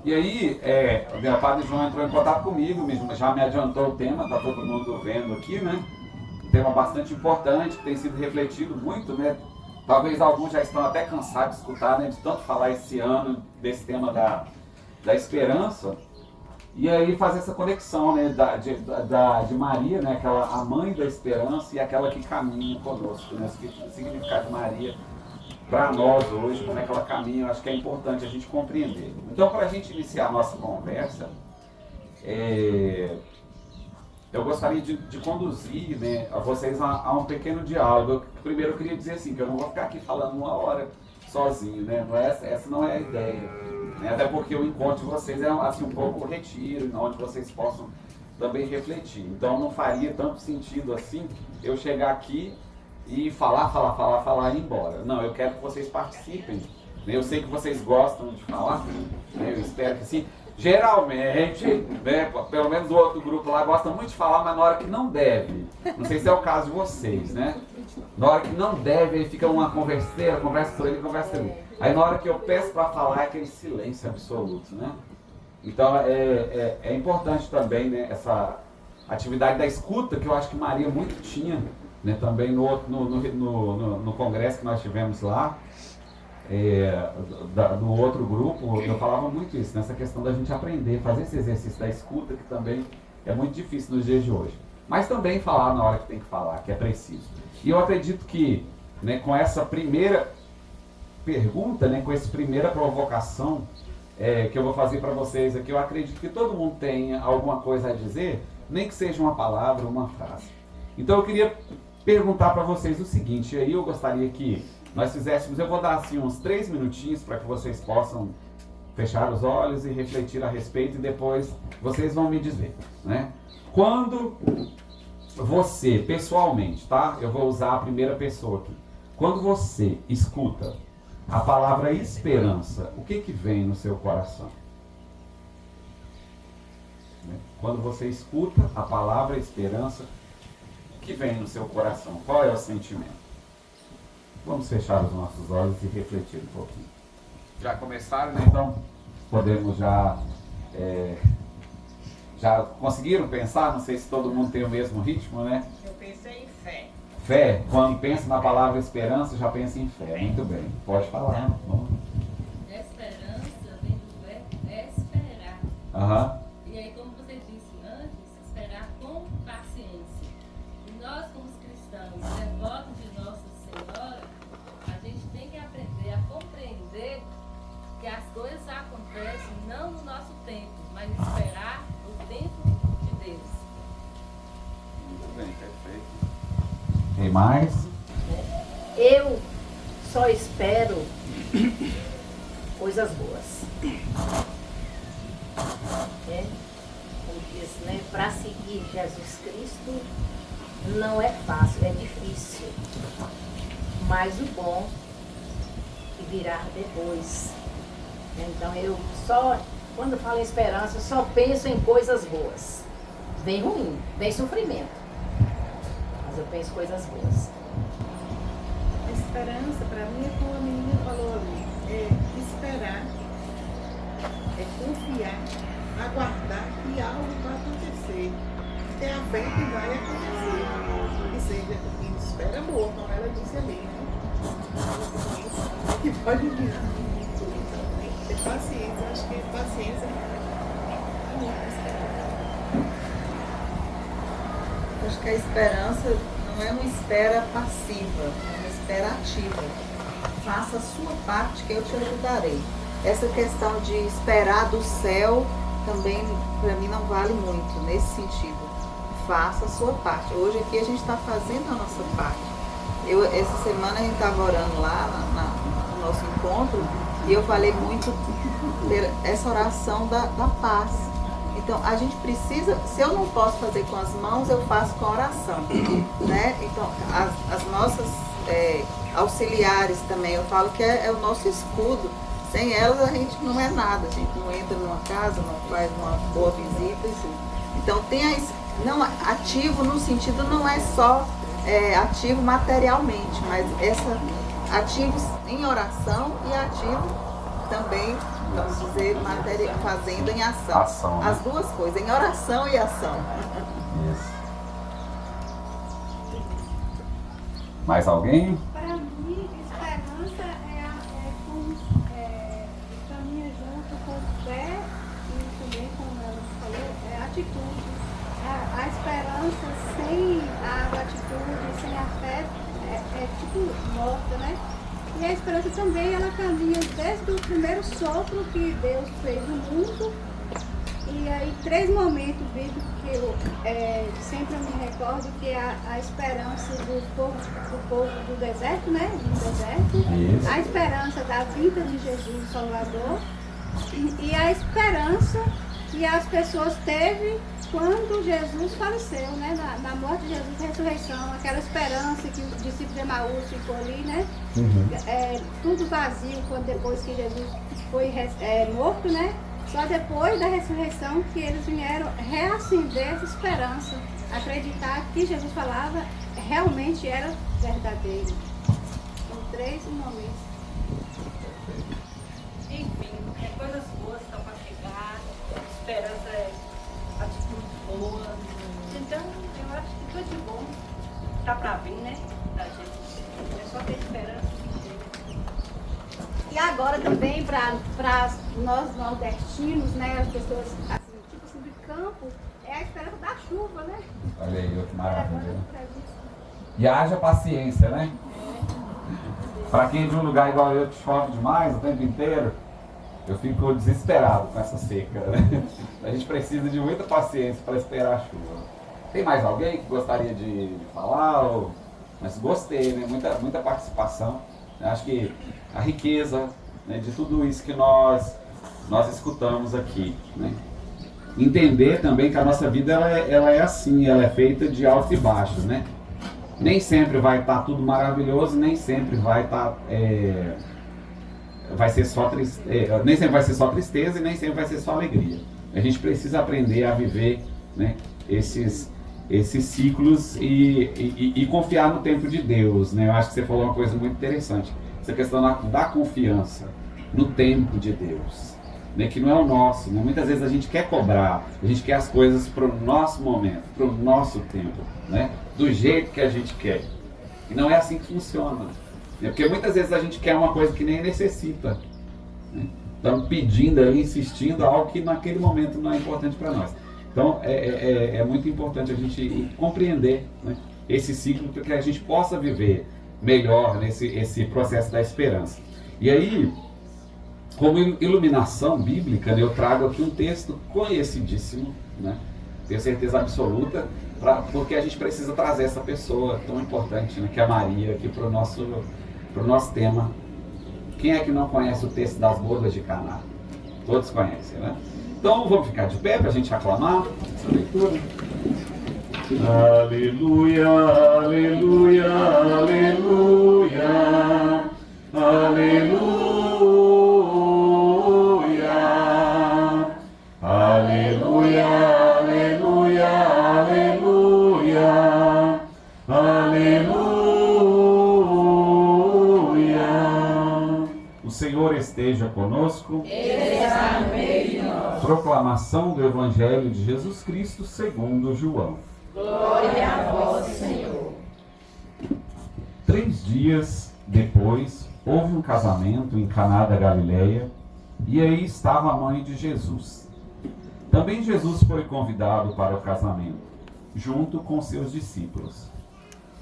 E aí, o Padre João entrou em contato comigo, já me adiantou o tema, está todo mundo vendo aqui, né? Um tema bastante importante, que tem sido refletido muito, né? Talvez alguns já estão até cansados de escutar, né? De tanto falar esse ano desse tema da esperança. E aí fazer essa conexão, né? De Maria, né? A mãe da esperança e aquela que caminha conosco, né? O significado de Maria para nós hoje, como é que ela caminha, eu acho que é importante a gente compreender. Então, para a gente iniciar a nossa conversa, eu gostaria de conduzir, né, a vocês a um pequeno diálogo. Primeiro eu queria dizer assim, que eu não vou ficar aqui falando uma hora sozinho, né? Essa não é a ideia. Né? Até porque o encontro de vocês é assim, um pouco retiro, onde vocês possam também refletir. Então não faria tanto sentido assim eu chegar aqui e falar e ir embora. Não, eu quero que vocês participem. Né? Eu sei que vocês gostam de falar, né? Eu espero que sim. Geralmente, né, pelo menos o outro grupo lá gosta muito de falar, mas na hora que não deve. Não sei se é o caso de vocês, né? Na hora que não deve, aí fica uma conversa por ele, conversa por ele. Aí na hora que eu peço para falar, é aquele silêncio absoluto, né? Então é importante também, né, essa atividade da escuta, que eu acho que Maria muito tinha, né, também no congresso que nós tivemos lá, no outro grupo, eu falava muito isso, nessa questão da gente aprender, fazer esse exercício da escuta, que também é muito difícil nos dias de hoje. Mas também falar na hora que tem que falar, que é preciso. E eu acredito que, né, com essa primeira pergunta, né, com essa primeira provocação que eu vou fazer para vocês aqui, eu acredito que todo mundo tenha alguma coisa a dizer, nem que seja uma palavra, uma frase. Então eu queria perguntar para vocês o seguinte, e aí eu gostaria que nós fizéssemos, eu vou dar assim uns 3 minutinhos para que vocês possam fechar os olhos e refletir a respeito, e depois vocês vão me dizer, né? Quando você, pessoalmente, tá? Eu vou usar a primeira pessoa aqui. Quando você escuta a palavra esperança, o que vem no seu coração? Quando você escuta a palavra esperança, o que vem no seu coração? Qual é o sentimento? Vamos fechar os nossos olhos e refletir um pouquinho. Já começaram, né? Então podemos já conseguiram pensar? Não sei se todo mundo tem o mesmo ritmo, né? Eu pensei em fé. Fé, quando pensa na palavra esperança, já pensa em fé. Muito bem, pode falar. Esperança vem do verbo esperar. Aham. E aí, como você disse antes, esperar com paciência. E nós, como cristãos, devotos de Nossa Senhora, a gente tem que aprender a compreender que as coisas acontecem não no nosso tempo, mas esperar o tempo de Deus. Muito bem, perfeito. Tem mais? Eu só espero coisas boas. Como diz, né? Para seguir Jesus Cristo não é fácil, é difícil. Mas o bom que virá depois. Então quando eu falo em esperança, eu só penso em coisas boas. Vem ruim, vem sofrimento. Mas eu penso em coisas boas. A esperança, para mim, é como a menina falou ali, é esperar, é confiar, aguardar que algo vai acontecer. Ter a fé que vai acontecer. E seja que espera boa, como ela disse ali, né? Que pode vir. Ter paciência, acho que paciência é muito esperar. Acho que a esperança não é uma espera passiva, é uma espera ativa. Faça a sua parte que eu te ajudarei. Essa questão de esperar do céu também, para mim, não vale muito nesse sentido. Faça a sua parte. Hoje aqui a gente está fazendo a nossa parte. Essa semana a gente estava orando lá no nosso encontro e eu falei muito essa oração da paz. Então, a gente precisa, se eu não posso fazer com as mãos, eu faço com a oração, né? Então, as nossas auxiliares também, eu falo que é o nosso escudo. Sem elas, a gente não é nada, a gente não entra numa casa, não faz uma boa visita e tudo. Então, não, ativo no sentido não é só ativo materialmente, mas ativos em oração e ativo também, vamos dizer, fazendo em ação. Ação, né? As duas coisas, em oração e ação. Isso. Mais alguém? Para mim, esperança caminha junto com fé e também, como ela falou, é atitude. A esperança sem a atitude, sem a fé, é tipo morta, né? E a esperança também, ela caminha desde o primeiro sopro que Deus fez no mundo. E aí, 3 momentos bíblicos que eu sempre me recordo, que é a esperança do povo do deserto, né? Do deserto. Isso. A esperança da vinda de Jesus, o Salvador. E a esperança que as pessoas teve quando Jesus faleceu, né? Na morte de Jesus, ressurreição. Aquela esperança que os discípulos de Emaús ficou ali, né? Tudo vazio depois que Jesus foi morto, né? Só depois da ressurreição que eles vieram reacender essa esperança, acreditar que Jesus falava realmente era verdadeiro. São 3 momentos. Enfim, coisas boas estão para chegar, esperança é atitude boa. Então, eu acho que tudo de bom está para vir, né? Da gente. É só ter esperança que chega. E agora também para nós nordestinos, né, as pessoas assim, tipo assim, de campo, é a esperança da chuva, né? Olha aí, que maravilha. Pra isso. E haja paciência, né? Para quem é de um lugar igual eu, que chove demais o tempo inteiro, eu fico desesperado com essa seca, né? A gente precisa de muita paciência para esperar a chuva. Tem mais alguém que gostaria de falar? Mas gostei, né? Muita participação. Eu acho que a riqueza, né, de tudo isso que nós escutamos aqui, né? Entender também que a nossa vida ela é assim, ela é feita de altos e baixos, né? Nem sempre vai estar tudo maravilhoso, nem sempre vai estar vai ser só nem sempre vai ser só tristeza e nem sempre vai ser só alegria. A gente precisa aprender a viver, né, esses ciclos e confiar no tempo de Deus, né? Eu acho que você falou uma coisa muito interessante, essa questão da confiança no tempo de Deus, né? Que não é o nosso, né? Muitas vezes a gente quer cobrar, a gente quer as coisas para o nosso momento, para o nosso tempo, né? Do jeito que a gente quer, e não é assim que funciona, né? Porque muitas vezes a gente quer uma coisa que nem necessita, né? Estamos pedindo, insistindo algo que naquele momento não é importante para nós. Então é muito importante a gente compreender, né, esse ciclo para que a gente possa viver melhor esse processo da esperança. E aí, como iluminação bíblica, né, eu trago aqui um texto conhecidíssimo, né, tenho certeza absoluta, porque a gente precisa trazer essa pessoa tão importante, né, que é a Maria, aqui para o nosso tema. Quem é que não conhece o texto das bodas de Caná? Todos conhecem, né? Então vamos ficar de pé para a gente aclamar essa leitura. Aleluia, aleluia, aleluia, aleluia, aleluia, aleluia, aleluia, aleluia. O Senhor esteja conosco. Ele está no meio de nós. Proclamação do Evangelho de Jesus Cristo segundo João. Glória a vós, Senhor. 3 dias depois, houve um casamento em Caná da Galileia, e aí estava a mãe de Jesus. Também Jesus foi convidado para o casamento, junto com seus discípulos.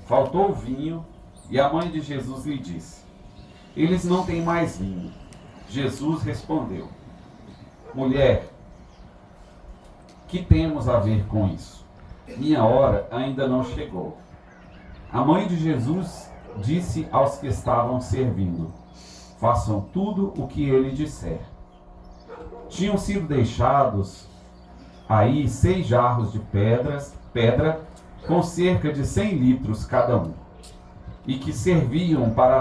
Faltou vinho, e a mãe de Jesus lhe disse: eles não têm mais vinho. Jesus respondeu: mulher, que temos a ver com isso? Minha hora ainda não chegou. A mãe de Jesus disse aos que estavam servindo: façam tudo o que ele disser. Tinham sido deixados aí 6 jarros de pedra com cerca de 100 litros cada um, e que serviam para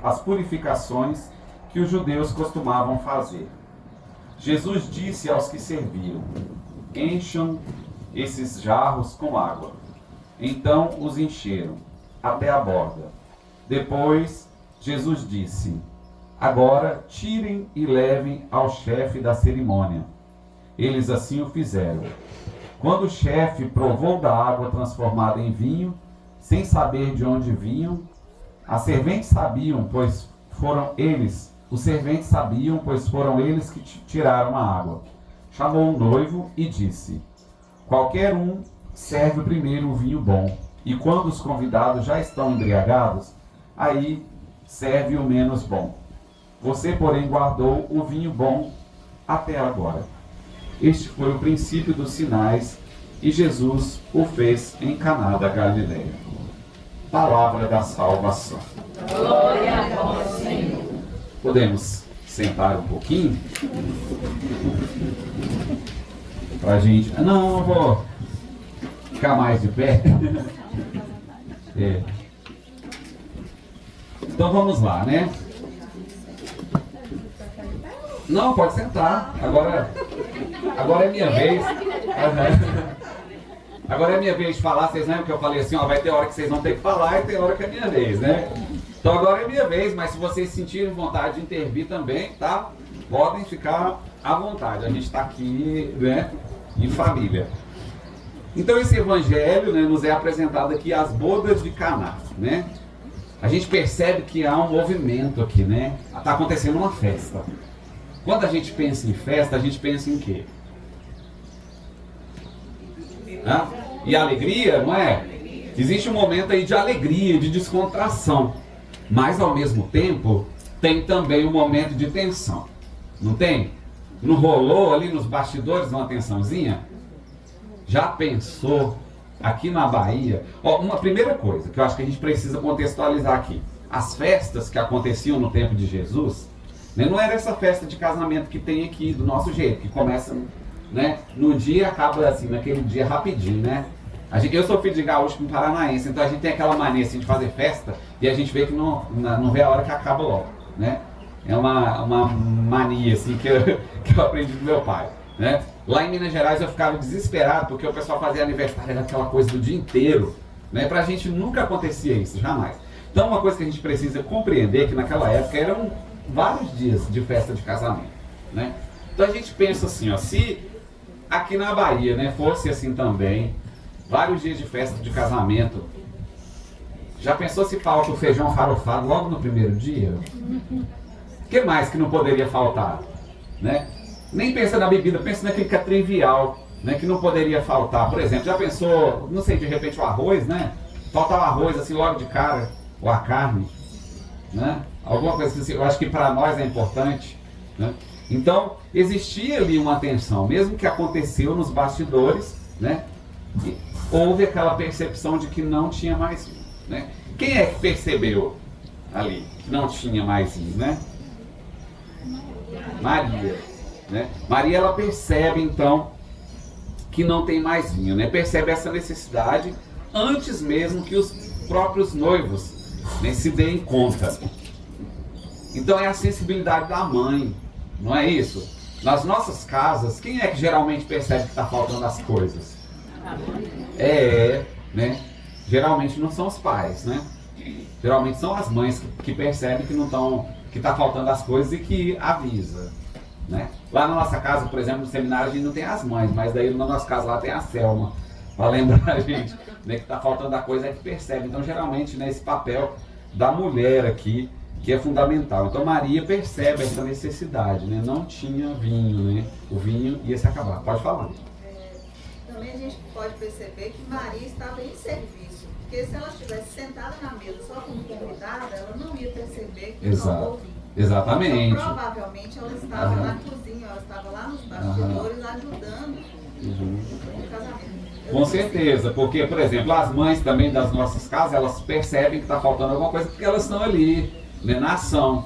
as purificações que os judeus costumavam fazer. Jesus disse aos que serviam: encham esses jarros com água. Então os encheram até a borda. Depois Jesus disse: Agora tirem e levem ao chefe da cerimônia. Eles assim o fizeram. Quando o chefe provou da água transformada em vinho, sem saber de onde vinham, os serventes sabiam, pois foram eles que tiraram a água. Chamou o noivo e disse: qualquer um serve primeiro o vinho bom, e quando os convidados já estão embriagados, aí serve o menos bom. Você, porém, guardou o vinho bom até agora. Este foi o princípio dos sinais, e Jesus o fez em Caná da Galileia. Palavra da salvação. Glória a vós, Senhor. Podemos sentar um pouquinho? Pra gente... Não, eu vou ficar mais de pé. É. Então vamos lá, né? Não, pode sentar. Agora é minha vez. Agora é minha vez de falar. Vocês lembram que eu falei assim, ó, vai ter hora que vocês vão ter que falar e tem hora que é minha vez, né? Então agora é minha vez, mas se vocês sentirem vontade de intervir também, tá? Podem ficar à vontade. A gente está aqui, né, em família. Então esse evangelho, né, nos é apresentado aqui as bodas de Caná, né? A gente percebe que há um movimento aqui, né? Está acontecendo uma festa. Quando a gente pensa em festa, a gente pensa em quê? Hã? E alegria, não é? Existe um momento aí de alegria, de descontração. Mas ao mesmo tempo, tem também um momento de tensão. Não tem? Não rolou ali nos bastidores uma tensãozinha? Já pensou aqui na Bahia? Ó, uma primeira coisa que eu acho que a gente precisa contextualizar aqui. As festas que aconteciam no tempo de Jesus, né, não era essa festa de casamento que tem aqui do nosso jeito, que começa, né, no dia e acaba assim, naquele dia rapidinho, né? Eu sou filho de gaúcho com paranaense, então a gente tem aquela mania assim, de fazer festa e a gente vê que não vê a hora que acaba logo, né? É uma mania assim que eu aprendi do meu pai, né? Lá em Minas Gerais eu ficava desesperado porque o pessoal fazia aniversário, era aquela coisa do dia inteiro, né? Pra gente nunca acontecia isso, jamais. Então uma coisa que a gente precisa compreender é que naquela época eram vários dias de festa de casamento, né? Então a gente pensa assim, ó, se aqui na Bahia, né, fosse assim também, vários dias de festa de casamento, já pensou se falta o feijão farofado logo no primeiro dia? O que mais que não poderia faltar, né? Nem pensa na bebida, pensa naquilo que é trivial, né, que não poderia faltar. Por exemplo, já pensou, não sei, de repente o arroz, né? Falta o arroz assim logo de cara, ou a carne, né? Alguma coisa que eu acho que para nós é importante, né? Então, existia ali uma tensão, mesmo que aconteceu nos bastidores, né? E houve aquela percepção de que não tinha mais vinho, né? Quem é que percebeu ali que não tinha mais vinho, né? Maria, né? Maria, ela percebe então que não tem mais vinho, né? Percebe essa necessidade antes mesmo que os próprios noivos, né, se deem conta. Então é a sensibilidade da mãe, não é isso? Nas nossas casas, quem é que geralmente percebe que está faltando as coisas? Né? Geralmente não são os pais, né? Geralmente são as mães que percebem que está faltando as coisas e que avisa, né? Lá na nossa casa, por exemplo, no seminário a gente não tem as mães, mas daí na nossa casa lá tem a Selma, para lembrar a gente, né, que está faltando a coisa é que percebe. Então geralmente, né, esse papel da mulher aqui, que é fundamental. Então Maria percebe essa necessidade, né? Não tinha vinho, né? O vinho ia se acabar. Pode falar. Também a gente pode perceber que Maria estava em serviço, porque se ela estivesse sentada na mesa só como convidada, ela não ia perceber que faltou vinho. Exatamente. Então, provavelmente ela estava na cozinha, ela estava lá nos bastidores ajudando no casamento. Com certeza, porque, por exemplo, as mães também das nossas casas, elas percebem que está faltando alguma coisa porque elas estão ali, né, na ação.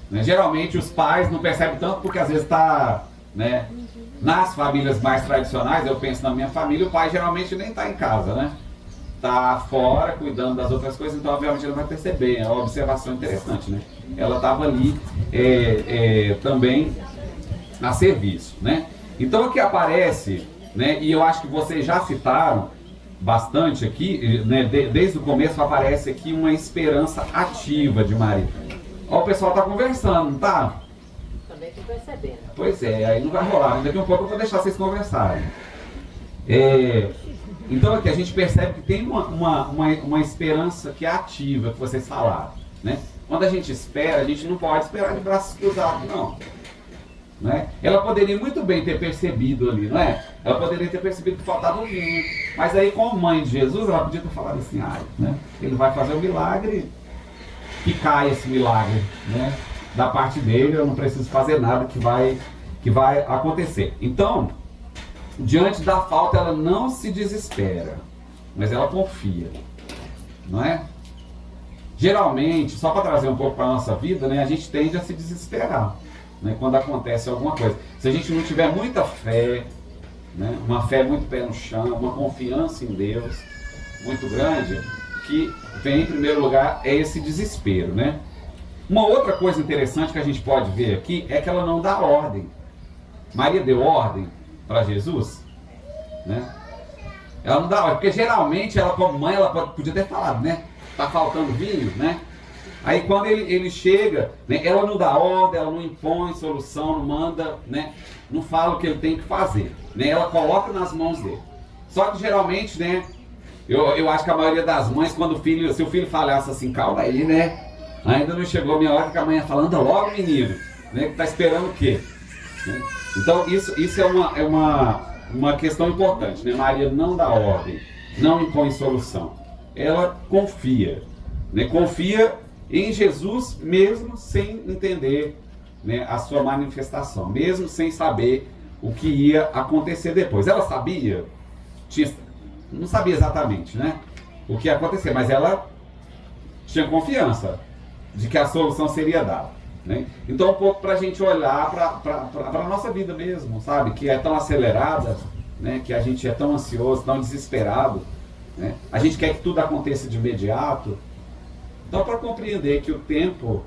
Né? Geralmente os pais não percebem tanto porque às vezes está, né, nas famílias mais tradicionais, eu penso na minha família, o pai geralmente nem está em casa, né? Está fora, cuidando das outras coisas, então obviamente ele vai perceber, é uma observação interessante, né? Ela estava ali também a serviço, né? Então aqui aparece, né, e eu acho que vocês já citaram bastante aqui, né, desde o começo aparece aqui uma esperança ativa de Maria, Ó, o pessoal tá conversando, não tá? Também estou percebendo. Pois é, aí não vai rolar. Daqui a um pouco eu vou deixar vocês conversarem. Então aqui a gente percebe que tem uma esperança que é ativa, que vocês falaram, né? Quando a gente espera, a gente não pode esperar de braços cruzados, não. Né? Ela poderia muito bem ter percebido ali, não é? Ela poderia ter percebido que faltava um vinho. Mas aí, como mãe de Jesus, ela podia ter falado assim, né? Ele vai fazer um milagre, que cai esse milagre, né? Da parte dele, eu não preciso fazer nada que vai acontecer. Então, diante da falta, ela não se desespera, mas ela confia, não é? Geralmente, só para trazer um pouco para a nossa vida, né, a gente tende a se desesperar, né, quando acontece alguma coisa. Se a gente não tiver muita fé, né, uma fé muito pé no chão, uma confiança em Deus muito grande, que vem em primeiro lugar é esse desespero, né? Uma outra coisa interessante que a gente pode ver aqui é que ela não dá ordem. Maria deu ordem para Jesus, né? Ela não dá ordem, porque geralmente ela, como mãe, ela podia ter falado, né? Tá faltando vinho, né? Aí quando ele chega, né, ela não dá ordem, ela não impõe solução, não manda, né? Não fala o que ele tem que fazer, né? Ela coloca nas mãos dele. Só que geralmente, né? Eu acho que a maioria das mães, quando se o filho falasse assim, calma aí, né? Ainda não chegou a minha hora que a mãe ia falando, anda logo, menino, né? Que tá esperando o quê? Né? Então isso é uma questão importante, né? Maria não dá ordem, não impõe solução. Ela confia, né? Confia em Jesus mesmo sem entender, né, a sua manifestação, mesmo sem saber o que ia acontecer depois. Ela sabia, não sabia exatamente, né, o que ia acontecer, mas ela tinha confiança de que a solução seria dada, né? Então um pouco para a gente olhar para a nossa vida mesmo, sabe, que é tão acelerada, né, que a gente é tão ansioso, tão desesperado, né? A gente quer que tudo aconteça de imediato. Então, para compreender que o tempo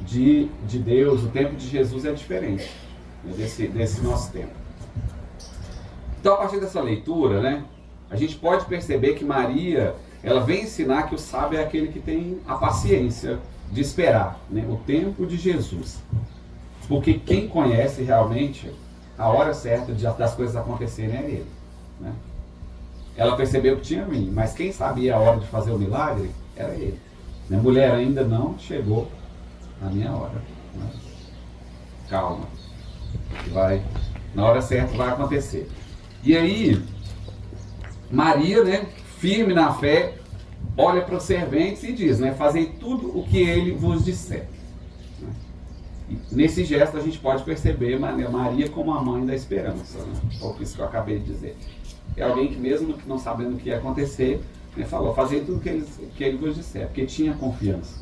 de Deus, o tempo de Jesus é diferente, né, desse nosso tempo. Então, a partir dessa leitura, né, a gente pode perceber que Maria, ela vem ensinar que o sábio é aquele que tem a paciência de esperar, né, o tempo de Jesus. Porque quem conhece realmente a hora certa das coisas acontecerem é Ele, né? Ela percebeu que tinha mim, mas quem sabia a hora de fazer o milagre era Ele. Minha mulher ainda não chegou na minha hora, né? Calma, na hora certa vai acontecer. E aí, Maria, né, firme na fé, olha para os serventes e diz, né, fazei tudo o que ele vos disser. Né? E nesse gesto a gente pode perceber Maria como a mãe da esperança, né? Ou isso que eu acabei de dizer. É alguém que mesmo não sabendo o que ia acontecer, né, falou, fazei tudo o que ele vos disser, porque tinha confiança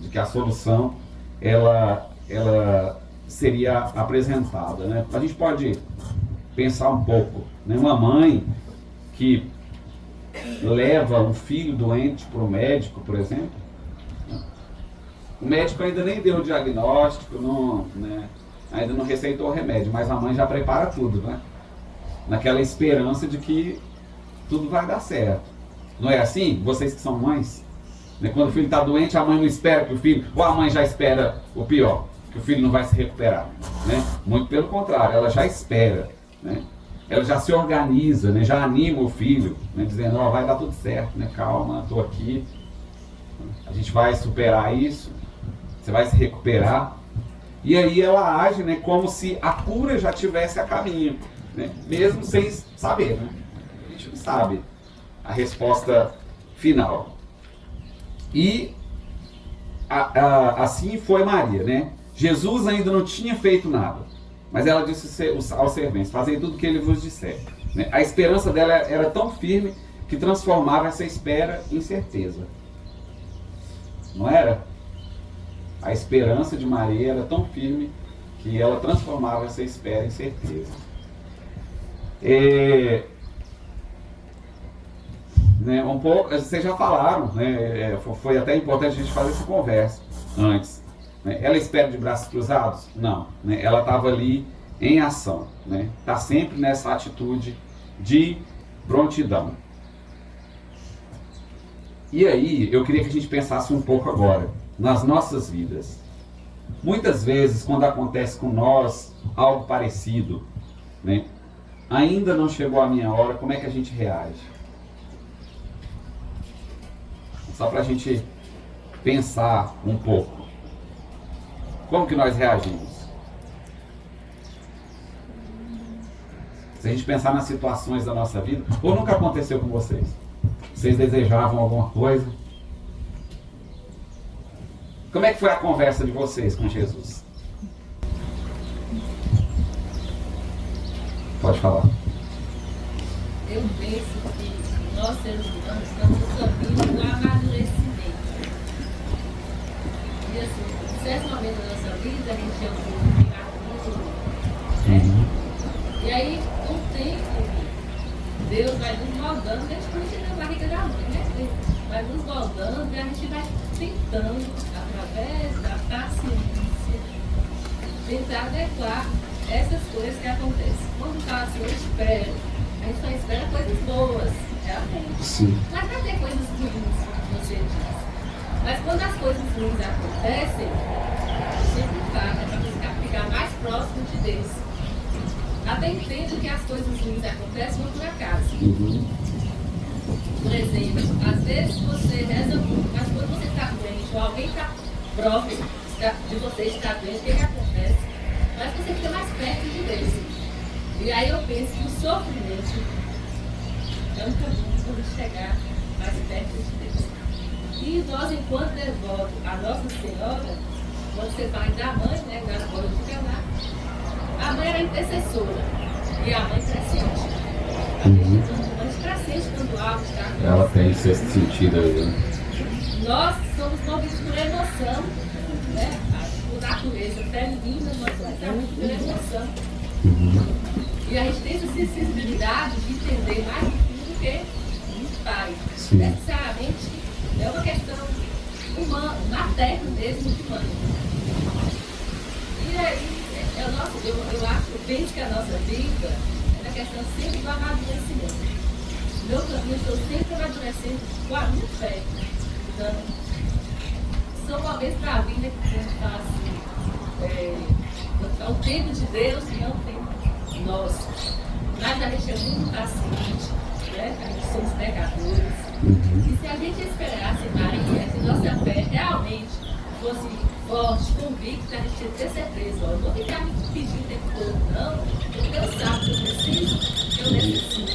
de que a solução ela seria apresentada, né? A gente pode pensar um pouco, né? Uma mãe que leva um filho doente para o médico, por exemplo, né? O médico ainda nem deu o diagnóstico, né? Ainda não receitou o remédio, mas a mãe já prepara tudo, né? Naquela esperança de que tudo vai dar certo. Não é assim? Vocês que são mães, né? Quando o filho está doente, a mãe não espera que o filho, ou a mãe já espera o pior, que o filho não vai se recuperar, né? Muito pelo contrário, ela já espera, né? Ela já se organiza, né? Já anima o filho, né? Dizendo, vai dar tudo certo, né? Calma, estou aqui, a gente vai superar isso, você vai se recuperar. E aí ela age, né, como se a cura já estivesse a caminho, né? Mesmo sem saber, né? A gente não sabe a resposta final. E assim foi Maria, né? Jesus ainda não tinha feito nada, mas ela disse aos serventes, fazei tudo o que ele vos disser, né? A esperança dela era tão firme que transformava essa espera em certeza. Não era? A esperança de Maria era tão firme que ela transformava essa espera em certeza. Né, um pouco, vocês já falaram, né, foi até importante a gente fazer essa conversa antes. Né, ela espera de braços cruzados? Não. Né, ela estava ali em ação. Né, está sempre nessa atitude de prontidão. E aí, eu queria que a gente pensasse um pouco agora. nas nossas vidas. Muitas vezes, quando acontece com nós algo parecido, né, ainda não chegou a minha hora, como é que a gente reage? Só para a gente pensar um pouco. Como que nós reagimos? Se a gente pensar nas situações da nossa vida, ou nunca aconteceu com vocês? Vocês desejavam alguma coisa? Como é que foi a conversa de vocês com Jesus? Pode falar. Eu penso que nós, seres humanos, estamos no caminho do amadurecimento. E assim, em certo momento da nossa vida, a gente é um pouco né? E aí, com o tempo, Deus vai nos moldando, desde quando a gente é na barriga da mãe, né? Ele vai nos moldando e a gente vai tentando, através da paciência, tentar adequar essas coisas que acontecem. Quando fala assim, eu espero, a gente só espera coisas boas, realmente. Sim. Mas vai ter coisas ruins, como você diz. Mas quando as coisas ruins acontecem, eu sempre falo, é para ficar mais próximo de Deus. Até entendo que as coisas ruins acontecem por acaso. Por exemplo, às vezes você reza muito, mas quando você está doente, ou alguém está próximo de você estar doente, o que acontece? Mas você fica mais perto de Deus. E aí eu penso que o sofrimento é um caminho para chegar mais perto de Deus. E nós, enquanto devotos a Nossa Senhora, quando você fala da mãe, né, da bola de Caná, a mãe era intercessora e a mãe presente. A mãe presente quando algo está acontecendo. Ela tem esse sentido aí, né? Nós somos movidos por emoção, né? Por natureza feminina, nós somos movidos por emoção. E a gente tem essa sensibilidade de entender mais do que um pai. Necessariamente é uma questão humana, materna mesmo de mãe. E aí, eu penso que a nossa vida é uma questão sempre do amadurecimento. Meu caminho, eu estou sempre amadurecendo com a minha fé. Então, são momentos da vida que a gente fala assim, o tempo de Deus e não o tempo nosso. Mas a gente é muito paciente, né? A gente somos pecadores. E se a gente esperasse Maria, se nossa fé realmente fosse forte, convicta, a gente ia ter certeza. Eu não vou ficar me pedindo o tempo todo, não. Porque Deus sabe que eu preciso, eu necessito.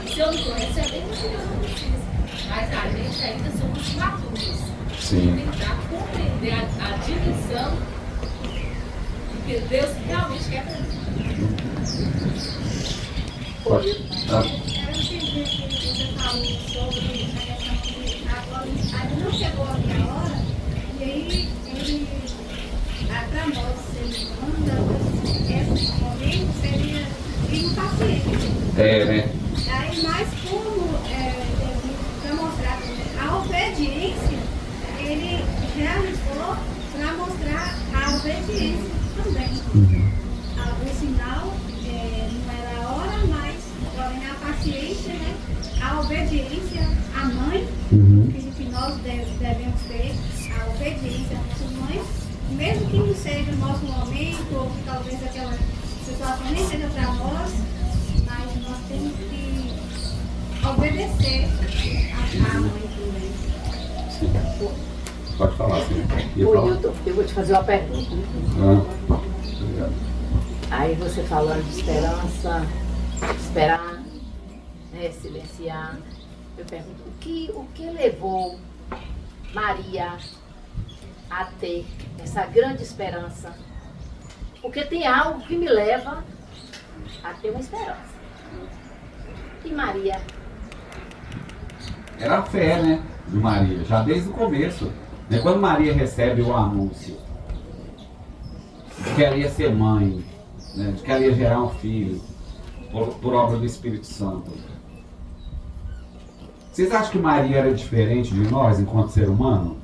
E se eu não estou recebendo, eu não preciso. Mas a gente ainda somos maturos. Sim. Tentar compreender a dimensão do que Deus realmente quer para mim. Pode. Eu entendi que você falou sobre a questão de agora ainda não chegou a minha hora, e aí ele, para nós, seres humanos, esse momento seria impaciente. É, né? Aí, mas como para mostrar a obediência, ele realizou para mostrar a obediência também. O sinal não era a hora, mas porém a paciência, né? A obediência à mãe, que nós devemos ter, a obediência às nossas mães, mesmo que não seja o nosso momento, ou que talvez aquela situação nem seja para nós, mas nós temos que obedecer à mãe também. Pode falar, sim. Ô, Hilton, eu vou te fazer uma pergunta. Obrigado. Aí você falando de esperança, esperar, né, silenciar. Eu pergunto, o que levou Maria a ter essa grande esperança? Porque tem algo que me leva a ter uma esperança. E Maria? Era a fé, né, de Maria, já desde o começo. Né? Quando Maria recebe o anúncio de que ela ia ser mãe, né, de que ela ia gerar um filho, por obra do Espírito Santo. Vocês acham que Maria era diferente de nós enquanto ser humano?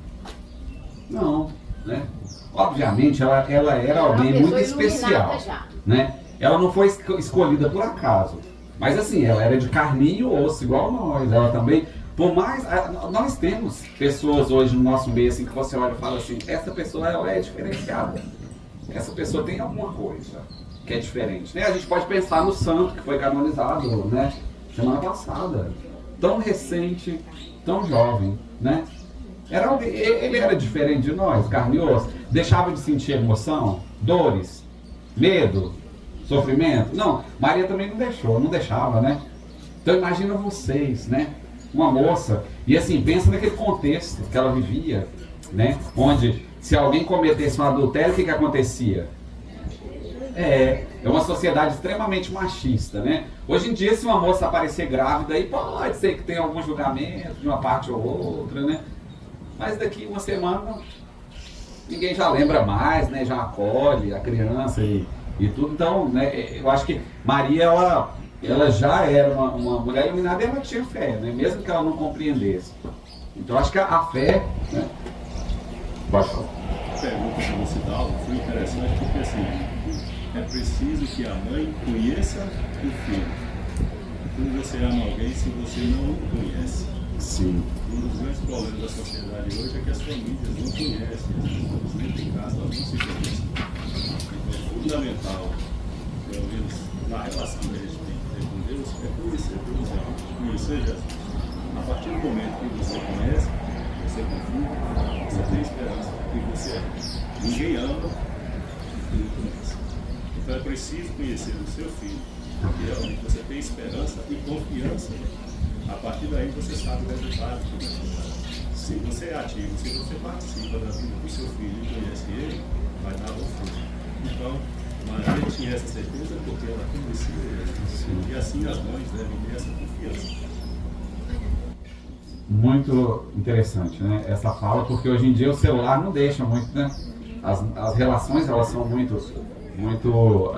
Não, né? Obviamente ela era alguém muito especial, né? Ela não foi escolhida por acaso, mas assim, ela era de carne e osso, igual nós. Ela também Por mais, nós temos pessoas hoje no nosso meio assim, que você olha e fala assim, essa pessoa ela é diferenciada. Essa pessoa tem alguma coisa que é diferente. Né? A gente pode pensar no santo que foi canonizado, né, semana passada. Tão recente, tão jovem, né? Ele era diferente de nós, carne e osso. Deixava de sentir emoção, dores, medo, sofrimento. Não, Maria também não deixava, né? Então imagina vocês, né? Uma moça, e assim, pensa naquele contexto que ela vivia, né? Onde se alguém cometesse um adultério, o que acontecia? É uma sociedade extremamente machista, né? Hoje em dia, se uma moça aparecer grávida, aí pode ser que tenha algum julgamento de uma parte ou outra, né? Mas daqui uma semana, ninguém já lembra mais, né? Já acolhe a criança e tudo. Então, né? Eu acho que Maria, ela já era uma mulher iluminada e ela tinha fé, né? Mesmo que ela não compreendesse. Então, acho que a fé, né? Pode falar. A pergunta que você dá foi interessante porque, assim, é preciso que a mãe conheça o filho. Como você ama alguém se você não o conhece? Sim. Um dos grandes problemas da sociedade hoje é que as famílias não conhecem, as pessoas em casa não se conhecem. Então, é fundamental, pelo menos na relação que a gente tem que ter com Deus, é conhecer Deus, conhecer Jesus. A partir do momento que você conhece, você confia, você tem esperança que você é. Ninguém ama e não conhece. Então é preciso conhecer o seu filho, porque realmente você tem esperança e confiança. A partir daí você sabe o resultado que vai dar. Se você é ativo, se você participa da vida do seu filho e conhece ele, vai dar bom fruto. Então, Maria tinha essa certeza porque ela conhecia ele. E assim as mães devem ter essa confiança. Muito interessante, né? Essa fala, porque hoje em dia o celular não deixa muito, né? As relações, elas são muito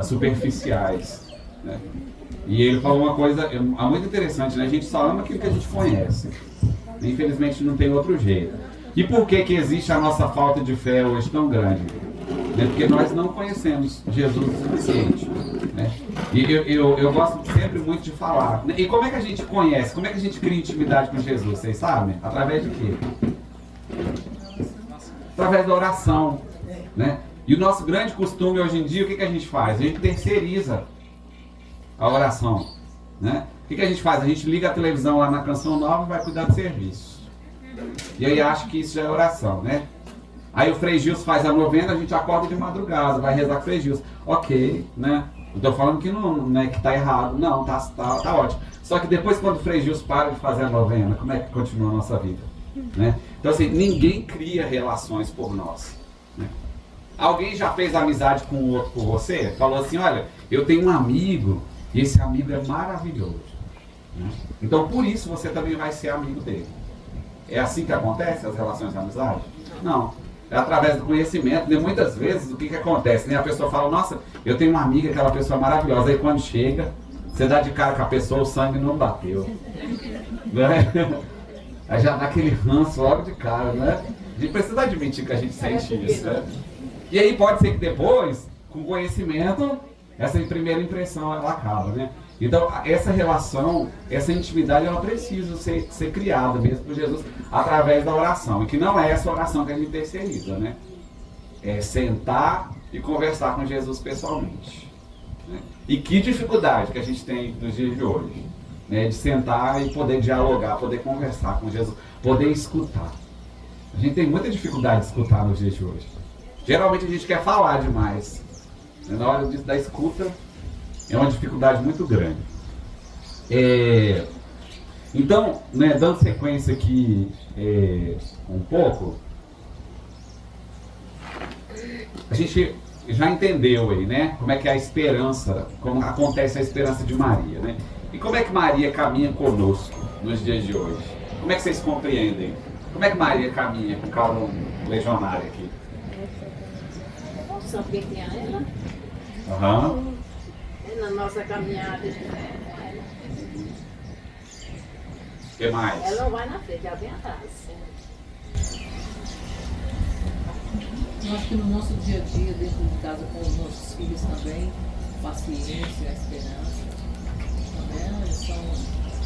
superficiais, né? E ele falou uma coisa muito interessante, né? A gente só ama aquilo que a gente conhece. Infelizmente não tem outro jeito. E por que existe a nossa falta de fé hoje tão grande? Né? Porque nós não conhecemos Jesus o suficiente, né? E eu gosto sempre muito de falar. E como é que a gente conhece? Como é que a gente cria intimidade com Jesus? Vocês sabem? Através de quê? Através da oração, né? E o nosso grande costume hoje em dia, o que a gente faz? A gente terceiriza a oração, né? O que a gente faz? A gente liga a televisão lá na Canção Nova e vai cuidar do serviço. E aí acha que isso já é oração, né? Aí o Frei Gilson faz a novena, a gente acorda de madrugada, vai rezar com o Frei Gilson. Ok, né? Não tô falando que não, né, que tá errado. Não, tá ótimo. Só que depois, quando o Frei Gilson para de fazer a novena, como é que continua a nossa vida? Né? Então assim, ninguém cria relações por nós, né? Alguém já fez amizade com o outro por você? Falou assim, olha, eu tenho um amigo e esse amigo é maravilhoso, né? Então por isso você também vai ser amigo dele. É assim que acontece as relações de amizade? Não. É através do conhecimento, né? Muitas vezes o que acontece, né? A pessoa fala, nossa, eu tenho uma amiga, aquela pessoa maravilhosa. Aí quando chega, você dá de cara com a pessoa, o sangue não bateu, né? Aí já dá aquele ranço logo de cara, né? A gente precisa admitir que a gente sente isso, né? E aí pode ser que depois, com conhecimento, essa primeira impressão ela acaba, né? Então essa relação, essa intimidade, ela precisa ser criada mesmo por Jesus através da oração. E que não é essa oração que a gente terceiriza, né? É sentar e conversar com Jesus pessoalmente, né? E que dificuldade que a gente tem nos dias de hoje, né? De sentar e poder dialogar, poder conversar com Jesus, poder escutar. A gente tem muita dificuldade de escutar nos dias de hoje. Geralmente a gente quer falar demais. Na hora da escuta é uma dificuldade muito grande. Então, né, dando sequência aqui um pouco, a gente já entendeu aí, né, como é que é a esperança, como acontece a esperança de Maria, né? E como é que Maria caminha conosco nos dias de hoje? Como é que vocês compreendem? Como é que Maria caminha com cada um legionário aqui? Saber quem é ela? Aham. Na nossa caminhada de fé. O que mais? Ela não vai na frente, ela vem atrás. Eu acho que no nosso dia a dia, dentro de casa, com os nossos filhos também, paciência, a esperança, né? São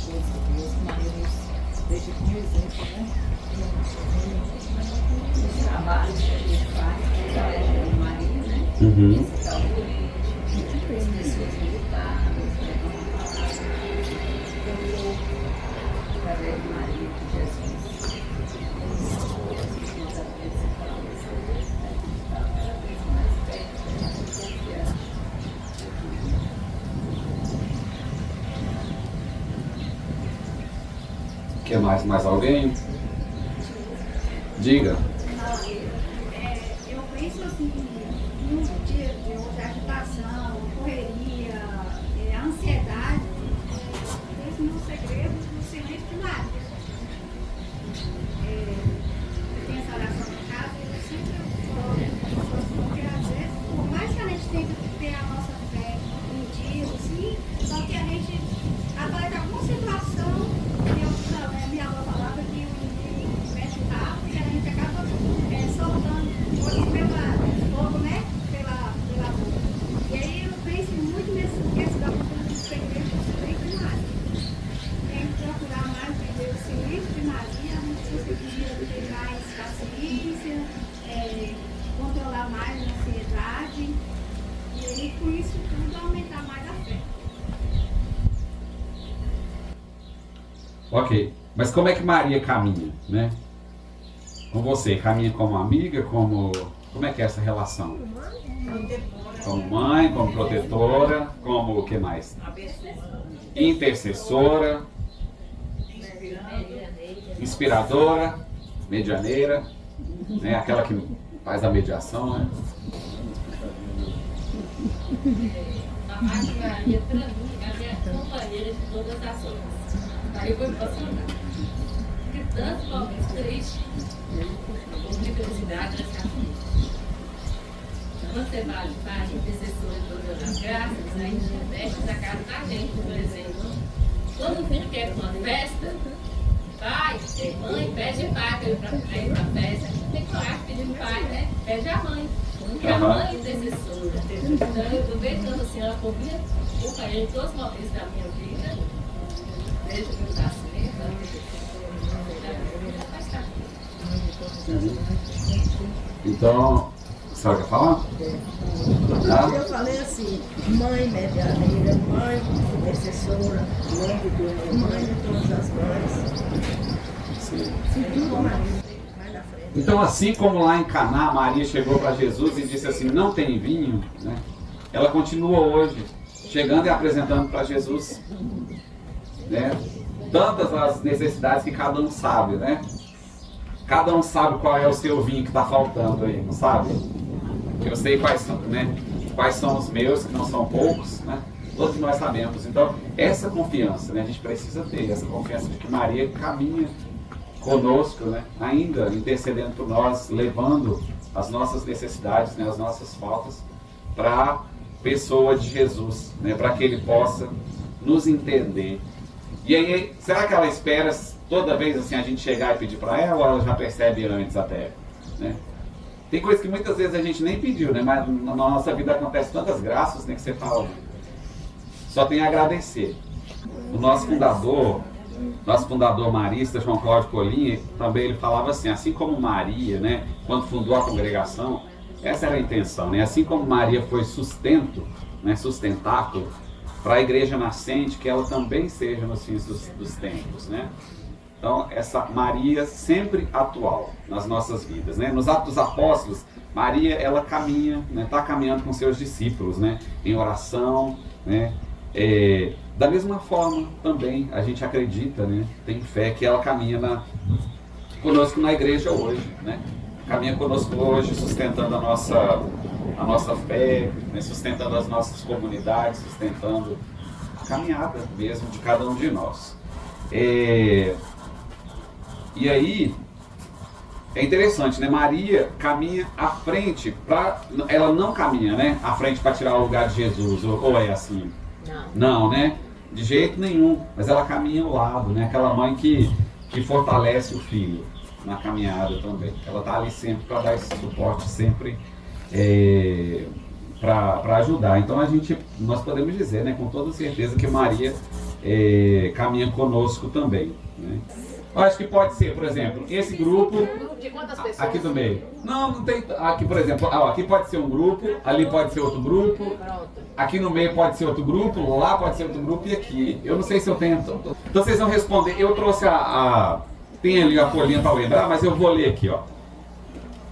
coisas boas que Maria nos deixa tipo um exemplo, né? Os trabalhos que a gente faz, através de Maria, né? Uhum. Esse tal político, as pessoas militares, através de Maria, de Jesus. Quer mais alguém? Diga. Eu penso assim, no dia de hoje, a agitação, a correria, a ansiedade, esse no segredo do silêncio de Maria. Eu tenho essa oração em casa e eu sempre falo, porque às vezes, por mais que a gente tenha que ter a nossa fé em dias, assim, só que a gente, através de alguma situação, minha avó falava que o inimigo mexe rápido e a gente acaba soltando coisas pelo fogo, né? Pela boca. E aí eu penso muito nesse da cultura do segredo do silêncio de Maria. Tem que procurar mais viver o silêncio de Maria, a gente conseguiria ter mais paciência, controlar mais a ansiedade e aí com isso tudo aumentar mais a fé. Ok. Mas como é que Maria caminha, né? Com você, caminha como amiga, como é que é essa relação? Como mãe, como protetora, como o que mais? Intercessora, inspiradora, medianeira, né? Aquela que faz a mediação, né? A Mãe Maria, para mim, é a minha companheira de todas as horas. Aí eu vou emocionar. Porque tantos momentos tristes, ou de felicidade, nessa vida. Você vai para a intercessora de todas as graças, aí investe na casa da gente, por exemplo. Quando o filho quer uma festa, pai, mãe, pede pai para ir para a festa. Tem coragem de pedir pai, né? Pede a mãe. Porque a mãe é intercessora. Então eu vejo tanto assim, ela foi minha companheira em todos os momentos da minha vida. Vejo que eu faço Então, a senhora quer falar? Eu falei assim, mãe medianeira, mãe intercessora, mãe de Deus, mãe de todas as mães. Sim. Mais na frente. Então, assim como lá em Caná, Maria chegou para Jesus e disse assim, não tem vinho, né? Ela continua hoje, chegando e apresentando para Jesus, né? Tantas as necessidades que cada um sabe, né? Cada um sabe qual é o seu vinho que está faltando aí, não sabe? Eu sei quais são, né? Quais são os meus, que não são poucos, né? Todos nós sabemos. Então, essa confiança, né? A gente precisa ter essa confiança de que Maria caminha conosco, né? Ainda intercedendo por nós, levando as nossas necessidades, né? As nossas faltas para a pessoa de Jesus, né? Para que Ele possa nos entender. E aí, será que ela espera toda vez assim a gente chegar e pedir para ela, ou ela já percebe antes até, né? Tem coisas que muitas vezes a gente nem pediu, né? Mas na nossa vida acontece tantas graças, né? Que você fala, só tem a agradecer. O nosso fundador marista, João Cláudio Colim, também ele falava assim como Maria, né? Quando fundou a congregação, essa era a intenção, né? Assim como Maria foi sustento, né? Sustentáculo para a igreja nascente, que ela também seja nos fins dos tempos, né? Então, essa Maria sempre atual nas nossas vidas, né? Nos Atos dos Apóstolos, Maria, ela caminha, né? Está caminhando com seus discípulos, né? Em oração, né? Da mesma forma, também, a gente acredita, né? Tem fé que ela caminha conosco na igreja hoje, né? Caminha conosco hoje, sustentando a nossa fé, né? Sustentando as nossas comunidades, sustentando a caminhada mesmo de cada um de nós. E aí, é interessante, né? Maria caminha à frente, ela não caminha, né? À frente para tirar o lugar de Jesus, ou é assim? Não, né? De jeito nenhum, mas ela caminha ao lado, né? Aquela mãe que fortalece o filho na caminhada também. Ela está ali sempre para dar esse suporte, sempre para ajudar. Então nós podemos dizer, né, com toda certeza que Maria caminha conosco também, né? Eu acho que pode ser, por exemplo, esse grupo Grupo de quantas pessoas? aqui do meio. Não tem. Aqui, por exemplo, aqui pode ser um grupo, ali pode ser outro grupo, Pronto. aqui no meio pode ser outro grupo, lá pode ser outro grupo e aqui. Eu não sei se eu tenho. Então vocês vão responder. Eu trouxe tem ali a folhinha para lembrar, mas eu vou ler aqui, ó.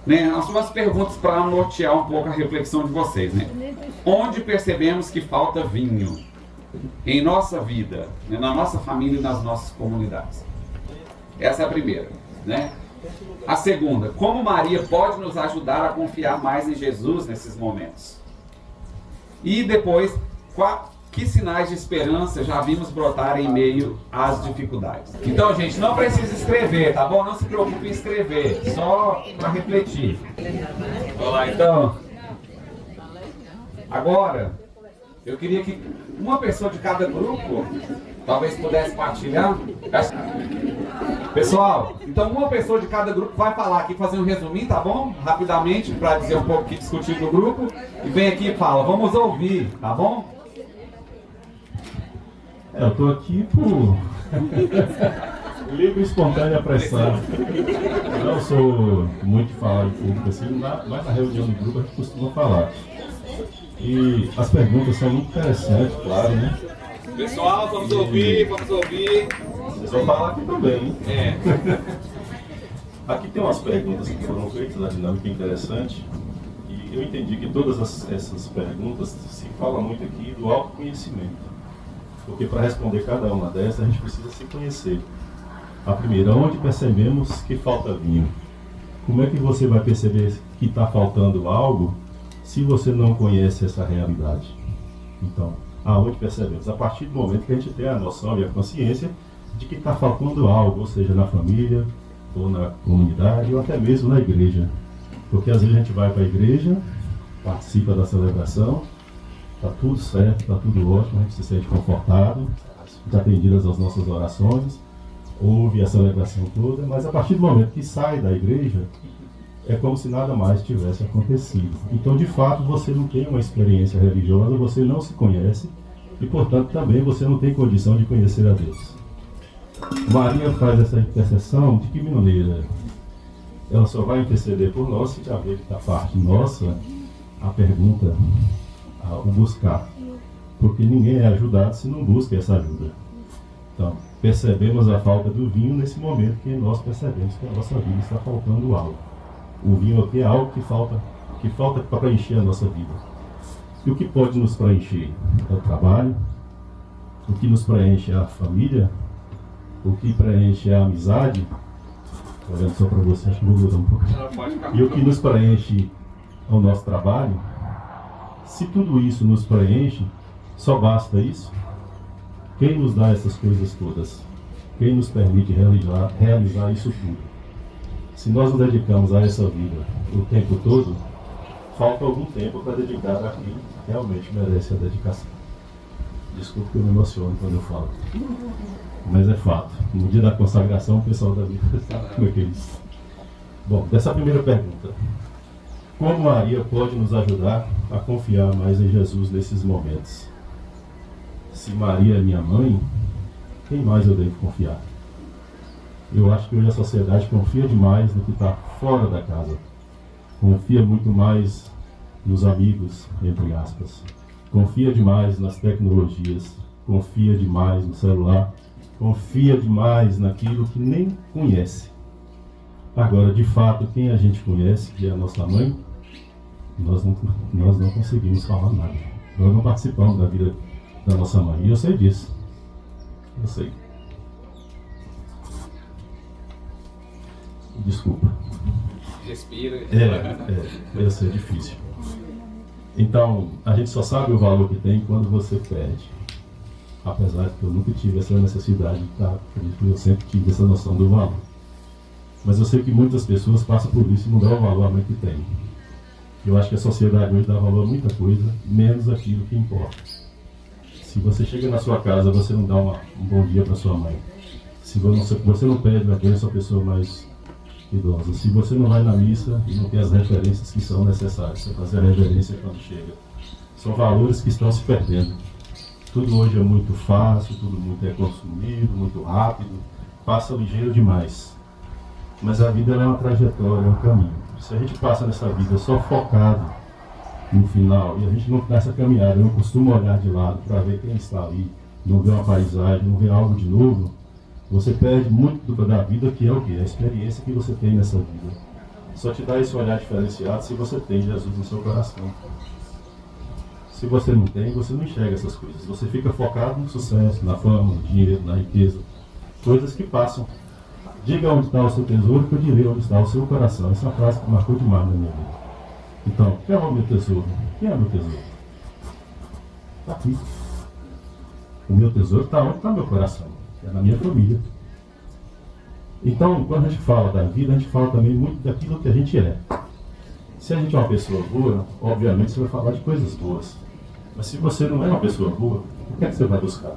Né, umas perguntas para nortear um pouco a reflexão de vocês, né? Onde percebemos que falta vinho em nossa vida, né, na nossa família e nas nossas comunidades? Essa é a primeira, né? A segunda, como Maria pode nos ajudar a confiar mais em Jesus nesses momentos? E depois, que sinais de esperança já vimos brotar em meio às dificuldades? Então, gente, não precisa escrever, tá bom? Não se preocupe em escrever, só para refletir. Vamos lá, então. Agora, eu queria que uma pessoa de cada grupo talvez pudesse partilhar. Pessoal, então uma pessoa de cada grupo vai falar aqui, fazer um resuminho, tá bom? Rapidamente, para dizer um pouco o que discutir no grupo. E vem aqui e fala, vamos ouvir, tá bom? Eu estou aqui por livre e espontânea pressão. Eu não sou muito de falar em público assim, mas na reunião do grupo a gente costuma falar. E as perguntas são muito interessantes, claro, né? Pessoal, vamos ouvir, vamos ouvir. Vocês vão falar aqui também, hein? É. Aqui tem umas perguntas que foram feitas, a dinâmica é interessante. E eu entendi que todas essas perguntas se fala muito aqui do autoconhecimento. Porque para responder cada uma dessas, a gente precisa se conhecer. A primeira, onde percebemos que falta vinho? Como é que você vai perceber que está faltando algo se você não conhece essa realidade? Então, aonde percebemos? A partir do momento que a gente tem a noção e a consciência de que está faltando algo, ou seja, na família, ou na comunidade, ou até mesmo na igreja. Porque às vezes a gente vai para a igreja, participa da celebração, está tudo certo, está tudo ótimo, a gente se sente confortável, está atendidas as nossas orações, ouve a celebração toda, mas a partir do momento que sai da igreja, é como se nada mais tivesse acontecido. Então, de fato, você não tem uma experiência religiosa, você não se conhece e, portanto, também você não tem condição de conhecer a Deus. Maria faz essa intercessão de que maneira? Ela só vai interceder por nós se haver da parte nossa a pergunta, o buscar. Porque ninguém é ajudado se não busca essa ajuda. Então, percebemos a falta do vinho nesse momento que nós percebemos que a nossa vida está faltando algo. O vinho aqui é algo que falta para preencher a nossa vida. E o que pode nos preencher? É o trabalho. O que nos preenche é a família. O que preenche é a amizade. Olhando só para você, acho que vou mudar um pouco. E o que nos preenche é o nosso trabalho. Se tudo isso nos preenche, só basta isso? Quem nos dá essas coisas todas? Quem nos permite realizar isso tudo? Se nós nos dedicamos a essa vida o tempo todo, falta algum tempo para dedicar a quem realmente merece a dedicação. Desculpe que eu me emociono quando eu falo. Mas é fato. No dia da consagração, o pessoal da vida sabe como é que é isso. Bom, dessa primeira pergunta. Como Maria pode nos ajudar a confiar mais em Jesus nesses momentos? Se Maria é minha mãe, quem mais eu devo confiar? Eu acho que hoje a sociedade confia demais no que está fora da casa. Confia muito mais nos amigos, entre aspas. Confia demais nas tecnologias. Confia demais no celular. Confia demais naquilo que nem conhece. Agora, de fato, quem a gente conhece, que é a nossa mãe, nós não conseguimos falar nada. Nós não participamos da vida da nossa mãe. E eu sei disso. Eu sei. Desculpa. Respira. Vai ser difícil. Então, a gente só sabe o valor que tem quando você perde. Apesar de que eu nunca tive essa necessidade de estar, eu sempre tive essa noção do valor. Mas eu sei que muitas pessoas passam por isso e não dão o valor à mãe que tem. Eu acho que a sociedade hoje dá valor a muita coisa, menos aquilo que importa. Se você chega na sua casa, você não dá um bom dia para sua mãe. Se você não pede a bênção à pessoa mais idosa. Se você não vai na missa e não tem as referências que são necessárias, você fazer a reverência quando chega. São valores que estão se perdendo. Tudo hoje é muito fácil, tudo muito é consumido, muito rápido. passa ligeiro demais. Mas a vida ela é uma trajetória, é um caminho. Se a gente passa nessa vida só focado no final, e a gente não nessa caminhada, não costuma olhar de lado para ver quem está ali, não vê uma paisagem, não vê algo de novo, você perde muito da vida, que é o quê? A experiência que você tem nessa vida. Só te dá esse olhar diferenciado se você tem Jesus no seu coração. Se você não tem, você não enxerga essas coisas. Você fica focado no sucesso, na fama, no dinheiro, na riqueza. Coisas que passam. Diga onde está o seu tesouro, que eu direi onde está o seu coração. Essa é uma frase que marcou demais na minha vida. Então, quem é o meu tesouro? Quem é o meu tesouro? Está aqui. O meu tesouro está onde está o meu coração. É na minha família. Então, quando a gente fala da vida, a gente fala também muito daquilo que a gente é. Se a gente é uma pessoa boa, obviamente você vai falar de coisas boas. Mas se você não é uma pessoa boa, o que é que você vai buscar?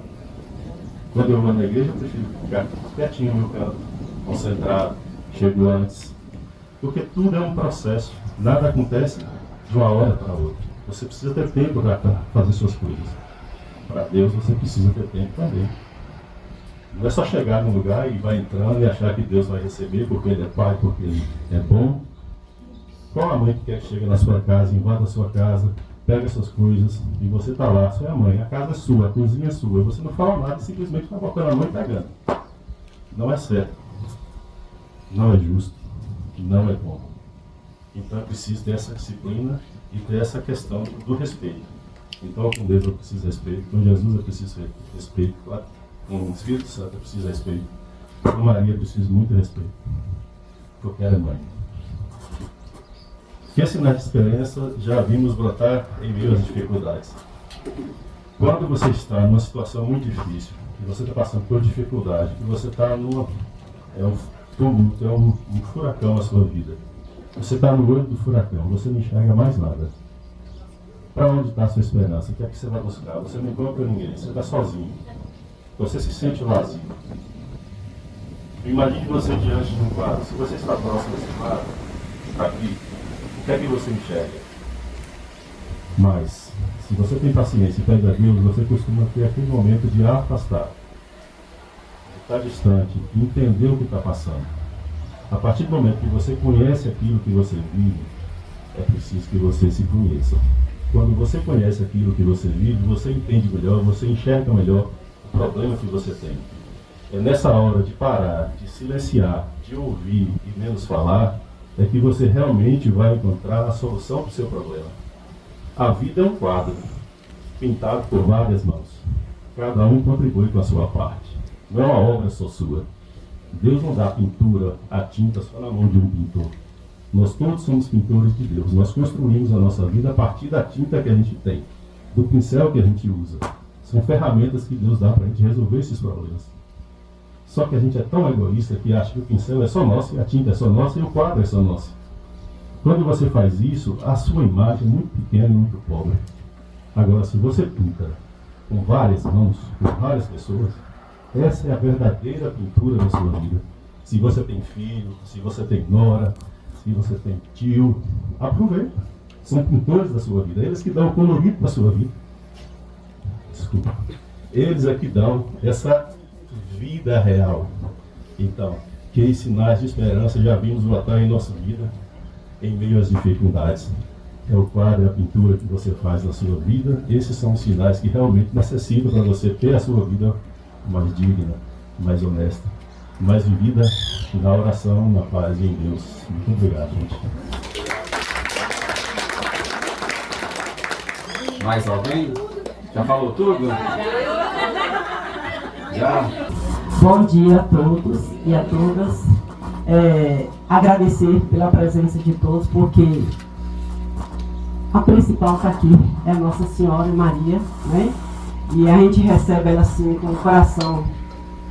Quando eu vou na igreja, eu prefiro ficar quietinho no meu canto, concentrado, chego antes. Porque tudo é um processo. Nada acontece de uma hora para outra. Você precisa ter tempo para fazer suas coisas. Para Deus você precisa ter tempo também. Não é só chegar num lugar e vai entrando e achar que Deus vai receber porque Ele é Pai, porque Ele é bom. Qual a mãe que quer que chegue na sua casa, invada a sua casa, pega suas coisas e você está lá, você é a mãe, a casa é sua, a cozinha é sua, você não fala nada e simplesmente está botando a mão e pegando. Não é certo, não é justo, não é bom. Então é preciso ter essa disciplina e ter essa questão do respeito. Então com Deus eu preciso de respeito, com Jesus eu preciso de respeito, claro. Com o Espírito Santo eu preciso de respeito, com Maria eu preciso muito de respeito, porque ela é mãe. Que sinais de esperança já vimos brotar em meio às dificuldades. Quando você está numa situação muito difícil, que você está passando por dificuldade, que você está numa... é um tumulto, é um furacão na sua vida. Você está no olho do furacão, você não enxerga mais nada. Para onde está a sua esperança? O que é que você vai buscar? Você não encontra ninguém, você está sozinho. Você se sente vazio. Imagine você diante de um quadro. Se você está próximo desse quadro, está aqui, o que é que você enxerga? Mas, se você tem paciência e pede a Deus, você costuma ter aquele momento de afastar, de estar distante, de entender o que está passando. A partir do momento que você conhece aquilo que você vive, é preciso que você se conheça. Quando você conhece aquilo que você vive, você entende melhor, você enxerga melhor o problema que você tem. É nessa hora de parar, de silenciar, de ouvir e menos falar, é que você realmente vai encontrar a solução para o seu problema. A vida é um quadro, pintado por várias mãos. Cada um contribui com a sua parte. Não é uma obra só sua. Deus não dá pintura, a tinta só na mão de um pintor. Nós todos somos pintores de Deus. Nós construímos a nossa vida a partir da tinta que a gente tem, do pincel que a gente usa. São ferramentas que Deus dá para a gente resolver esses problemas. Só que a gente é tão egoísta que acha que o pincel é só nosso, e a tinta é só nossa, e o quadro é só nosso. Quando você faz isso, a sua imagem é muito pequena e muito pobre. Agora, se você pinta com várias mãos, com várias pessoas, essa é a verdadeira pintura da sua vida. Se você tem filho, se você tem nora, se você tem tio, aproveita. São pintores da sua vida. Eles que dão o colorido para a sua vida. Desculpa. Eles é que dão essa vida real. Então, que sinais de esperança já vimos brotar em nossa vida em meio às dificuldades. É o quadro, a pintura que você faz na sua vida. Esses são os sinais que realmente necessitam para você ter a sua vida mais digna, mais honesta, mais vivida na oração, na paz e em Deus. Muito obrigado, gente. Mais alguém? Já falou tudo? Já? Bom dia a todos e a todas. Agradecer pela presença de todos, porque a principal está aqui, é a Nossa Senhora Maria, né? E a gente recebe ela assim com o coração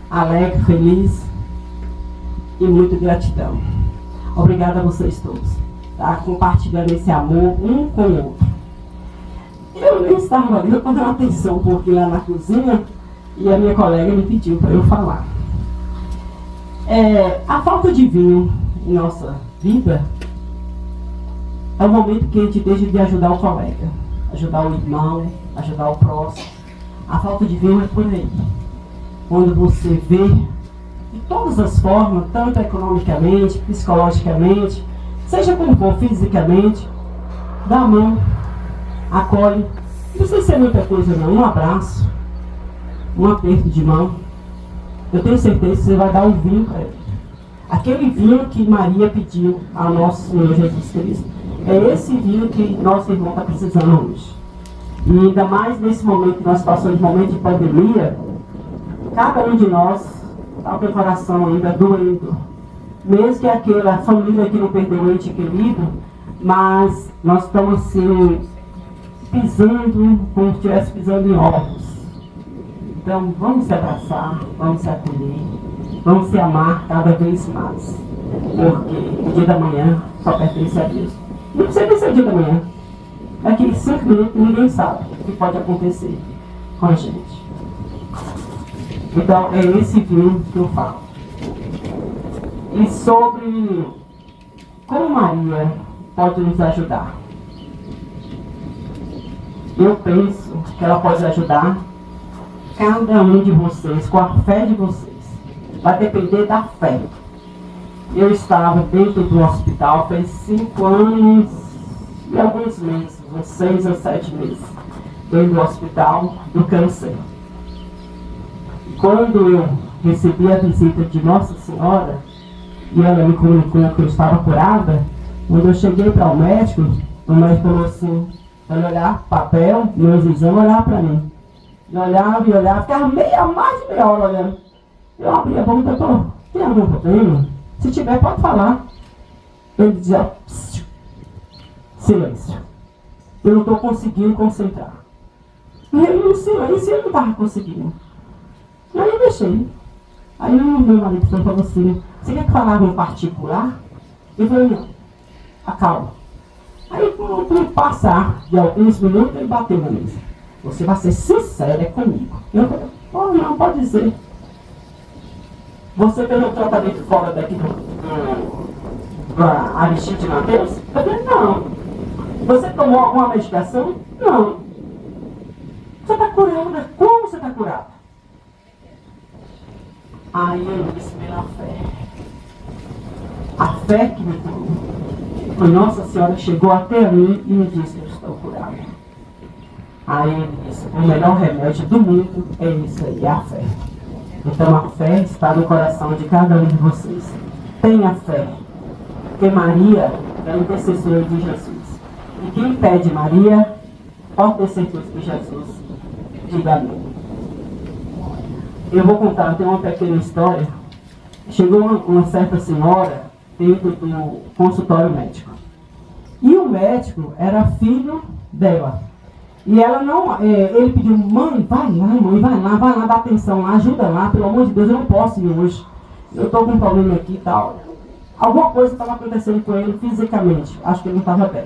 alegre, feliz e muito gratidão. Obrigada a vocês todos, tá? Compartilhando esse amor um com o outro. Eu nem estava ali, eu estava dando atenção um pouquinho lá na cozinha e a minha colega me pediu para eu falar. A falta de vinho em nossa vida é o momento que a gente deixa de ajudar o colega, ajudar o irmão, ajudar o próximo. A falta de vinho é por aí. Quando você vê de todas as formas, tanto economicamente, psicologicamente, seja como for, fisicamente, dá a mão, acolhe. Não precisa ser muita coisa não, um abraço, um aperto de mão. Eu tenho certeza que você vai dar um vinho para ele. Aquele vinho que Maria pediu ao nosso Senhor Jesus Cristo. É esse vinho que nosso irmão está precisando hoje. E ainda mais nesse momento que nós passamos, momento de pandemia, cada um de nós está com o coração ainda doendo. Mesmo que aquela família que não perdeu o ente querido, mas nós estamos assim, pisando como se estivesse pisando em ovos. Então vamos se abraçar, vamos se acolher, vamos se amar cada vez mais. Porque o dia da manhã só pertence a Deus. Não precisa ser o dia da manhã. Daqui 5 minutos ninguém sabe o que pode acontecer com a gente. Então é esse vinho que eu falo. E sobre como Maria pode nos ajudar. Eu penso que ela pode ajudar cada um de vocês com a fé de vocês. Vai depender da fé. Eu estava dentro do hospital faz 5 anos e alguns meses, uns 6 ou 7 meses, dentro do hospital do câncer. E quando eu recebi a visita de Nossa Senhora, e ela me comunicou que eu estava curada, quando eu cheguei para o médico falou assim, ele olhar papel, meus exames, olhar para mim. E olhava, ficava mais de meia hora olhando. Eu abri a boca, doutor, tem algum problema? Se tiver, pode falar. Ele dizia, silêncio. Eu não estou conseguindo concentrar. E ele no silêncio, ele não estava conseguindo. E aí eu deixei. Aí o meu marido falou assim, você quer que falava em particular? Eu falei, não, acalma. Aí por passar de alguns minutos, ele bateu na mesa. Você vai ser sincera comigo. Eu falei, não, pode dizer. Você fez um tratamento fora daqui do Aristide Mateus? Eu falei, não. Você tomou alguma medicação? Não. Você está curada. Como você está curada? Aí eu disse pela fé. A fé que me curou. A Nossa Senhora chegou até mim e me disse que eu estou curada. Aí ele disse, o melhor remédio do mundo é isso aí, a fé. Então a fé está no coração de cada um de vocês. Tenha fé. Porque Maria é a intercessora de Jesus. E quem pede Maria, pode ter certeza que Jesus diga amém. Eu vou contar, tem uma pequena história. Chegou uma certa senhora dentro do consultório médico. E o médico era filho dela. E ela não, ele pediu, mãe, vai lá, dá atenção lá, ajuda lá, pelo amor de Deus, eu não posso ir hoje. Eu estou com um problema aqui e tal. Alguma coisa estava acontecendo com ele fisicamente, acho que ele não estava bem.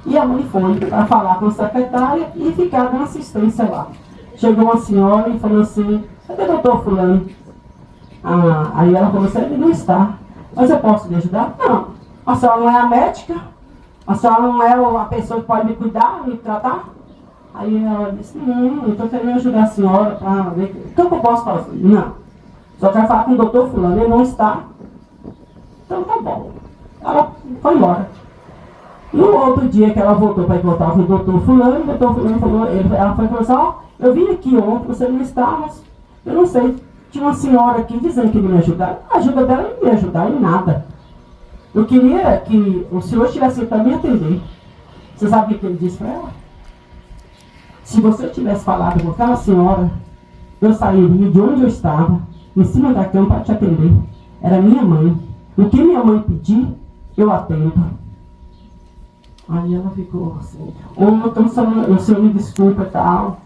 E a mãe foi para falar com a secretária e ficar dando assistência lá. Chegou uma senhora e falou assim, cadê o doutor fulano? Aí ela falou assim, ele não está. Mas eu posso lhe ajudar? Não. A senhora não é a médica? A senhora não é a pessoa que pode me cuidar, me tratar? Aí ela disse, não, eu estou querendo ajudar a senhora para ver o que eu posso fazer. Não. Só quero falar com o doutor fulano, ele não está. Então tá bom. Ela foi embora. No outro dia que ela voltou para encontrar com o doutor fulano falou, ela foi e falou assim, ó, eu vim aqui ontem, você não está, mas eu não sei. Tinha uma senhora aqui dizendo que ia me ajudar. A ajuda dela não ia ajudar em nada. Eu queria que o senhor estivesse para me atender. Você sabe o que ele disse para ela? Se você tivesse falado com aquela senhora, eu sairia de onde eu estava, em cima da cama para te atender. Era minha mãe. O que minha mãe pedir, eu atendo. Aí ela ficou assim, o senhor me desculpa e tal.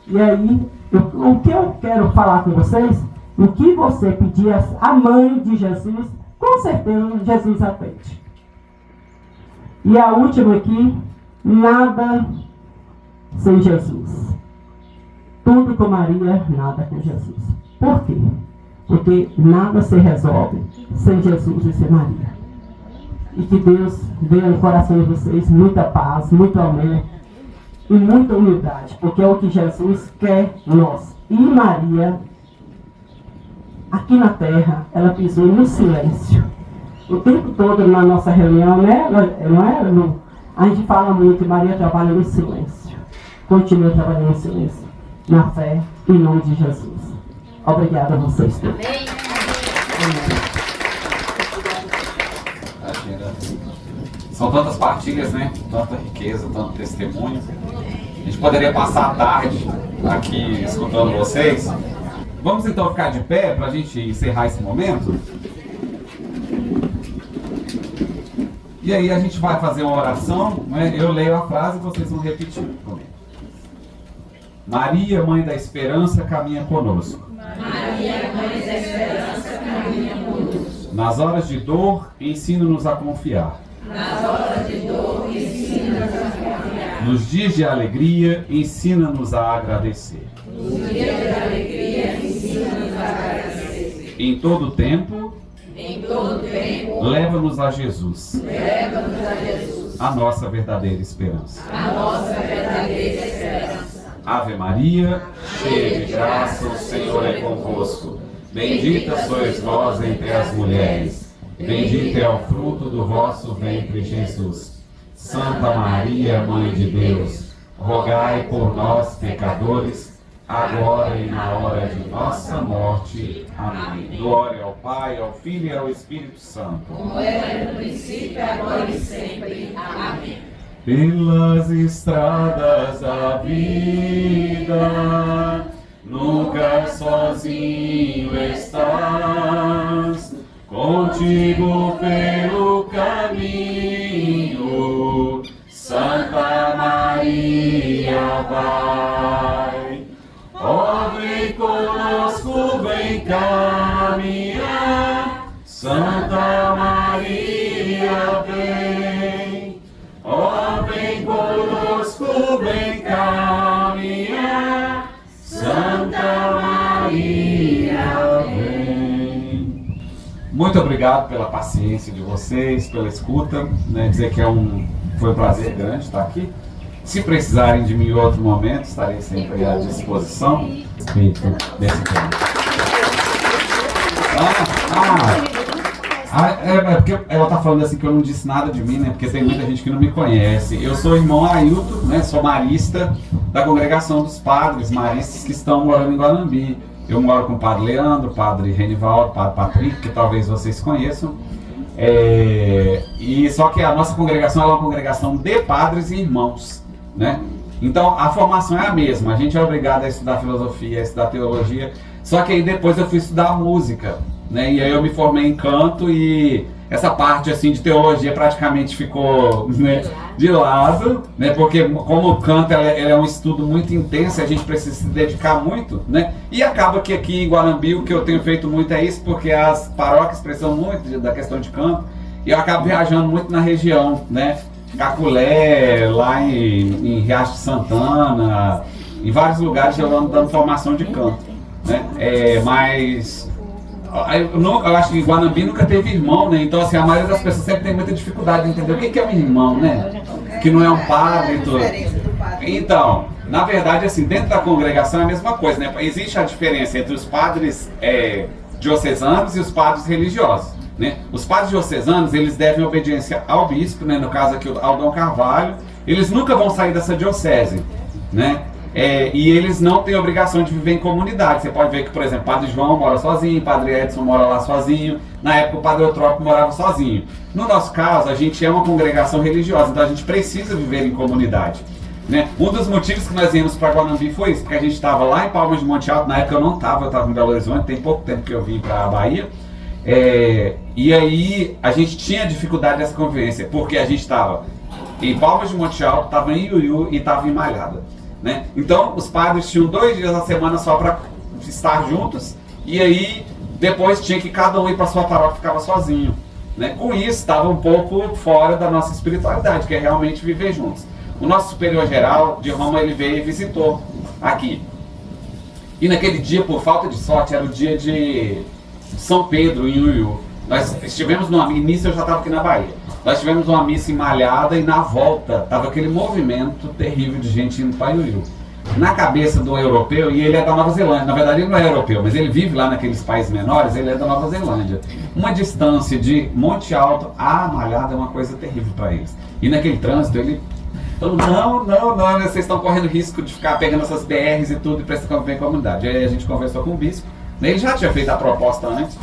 E aí, o que eu quero falar com vocês, o que você pedir à mãe de Jesus, com certeza Jesus atende. E a última aqui, nada sem Jesus. Tudo com Maria, nada com Jesus. Por quê? Porque nada se resolve sem Jesus e sem Maria. E que Deus dê no coração de vocês muita paz, muito amor e muita humildade, porque é o que Jesus quer em nós. E Maria aqui na terra, ela pisou no silêncio. O tempo todo na nossa reunião, né? Não é? Não. A gente fala muito, Maria trabalha no silêncio. Continua trabalhando no silêncio. Na fé, em nome de Jesus. Obrigada a vocês todos. São tantas partilhas, né? Tanta riqueza, tanto testemunho. A gente poderia passar a tarde aqui escutando vocês. Vamos então ficar de pé para a gente encerrar esse momento. E aí a gente vai fazer uma oração, né? Eu leio a frase e vocês vão repetir comigo. Maria, Mãe da Esperança, caminha conosco. Maria, Mãe da Esperança, caminha conosco. Nas horas de dor, ensina-nos a confiar. Nas horas de dor, ensina-nos a confiar. Nos dias de alegria, ensina-nos a agradecer. Nos dias de alegria, ensina-nos a agradecer. Em todo tempo, leva-nos a Jesus. Leva-nos a Jesus. A nossa verdadeira esperança. A nossa verdadeira esperança. Ave Maria, cheia de graça, o Senhor é convosco. Bendita sois vós entre as mulheres. Bendito é o fruto do vosso ventre, Jesus. Santa Maria, Mãe de Deus, rogai por nós, pecadores, agora e na hora de nossa morte. Amém. Glória ao Pai, ao Filho e ao Espírito Santo. Como era no princípio, agora e sempre. Amém. Pelas estradas da vida, nunca sozinho estás, contigo pelo caminho, Santa Maria vai. Ó, vem conosco, vem caminhar, Santa Maria vem. Ó, vem conosco, vem caminhar, Santa Maria vem. Muito obrigado pela paciência de vocês, pela escuta, né? Dizer que foi um prazer grande estar aqui. Se precisarem de mim em outro momento, estarei sempre à disposição. Respeito desse tema. É porque ela está falando assim que eu não disse nada de mim, né? Porque tem muita gente que não me conhece. Eu sou o irmão Ailton, né? Sou marista da congregação dos padres maristas que estão morando em Guanambi. Eu moro com o padre Leandro, o padre Renivaldo, o padre Patrick, que talvez vocês conheçam. E só que a nossa congregação é uma congregação de padres e irmãos, né? Então a formação é a mesma. A gente é obrigado a estudar filosofia, a estudar teologia. Só que aí depois eu fui estudar música, né? E aí eu me formei em canto e essa parte assim de teologia praticamente ficou, né, de lado, né? Porque como o canto ele é um estudo muito intenso, a gente precisa se dedicar muito, né? E acaba que aqui em Guanambi o que eu tenho feito muito é isso, porque as paróquias precisam muito da questão de canto e eu acabo viajando muito na região, né? Caculé, lá em Riacho de Santana, em vários lugares eu ando dando formação de canto, né? Mas eu acho que Guanambi nunca teve irmão, né? Então assim, a maioria das pessoas sempre tem muita dificuldade de entender o que é um irmão, né? Que não é um padre e tudo. Então, na verdade, assim, dentro da congregação é a mesma coisa, né? Existe a diferença entre os padres diocesanos e os padres religiosos, né? Os padres diocesanos, eles devem obediência ao bispo, né? No caso aqui ao Dom Carvalho. Eles nunca vão sair dessa diocese, né? E eles não têm obrigação de viver em comunidade. Você pode ver que, por exemplo, o Padre João mora sozinho, o Padre Edson mora lá sozinho. Na época o Padre Eutrópio morava sozinho. No nosso caso, a gente é uma congregação religiosa, então a gente precisa viver em comunidade, né? Um dos motivos que nós viemos para Guanambi foi isso, porque a gente estava lá em Palmas de Monte Alto. Na época eu não estava, eu estava em Belo Horizonte, tem pouco tempo que eu vim para a Bahia. E aí a gente tinha dificuldade dessa convivência, porque a gente estava em Palmas de Monte Alto, estava em Iuiú e estava em Malhada, né? Então os padres tinham 2 dias na semana só para estar juntos, e aí depois tinha que cada um ir para sua paróquia, ficava sozinho, né? Com isso estava um pouco fora da nossa espiritualidade, que é realmente viver juntos. O nosso superior geral de Roma, ele veio e visitou aqui, e naquele dia, por falta de sorte, era o dia de São Pedro em Iuiú. Nós estivemos no início, eu já estava aqui na Bahia. Nós tivemos uma missa em Malhada e na volta estava aquele movimento terrível de gente indo para Iuiú. na cabeça do europeu, e ele é da Nova Zelândia, na verdade ele não é europeu, mas ele vive lá naqueles países menores, ele é da Nova Zelândia. Uma distância de Monte Alto a Malhada é uma coisa terrível para eles. E naquele trânsito ele falou, não, vocês estão correndo risco de ficar pegando essas BRs e tudo e prestando bem com a comunidade. Aí a gente conversou com o bispo, ele já tinha feito a proposta antes,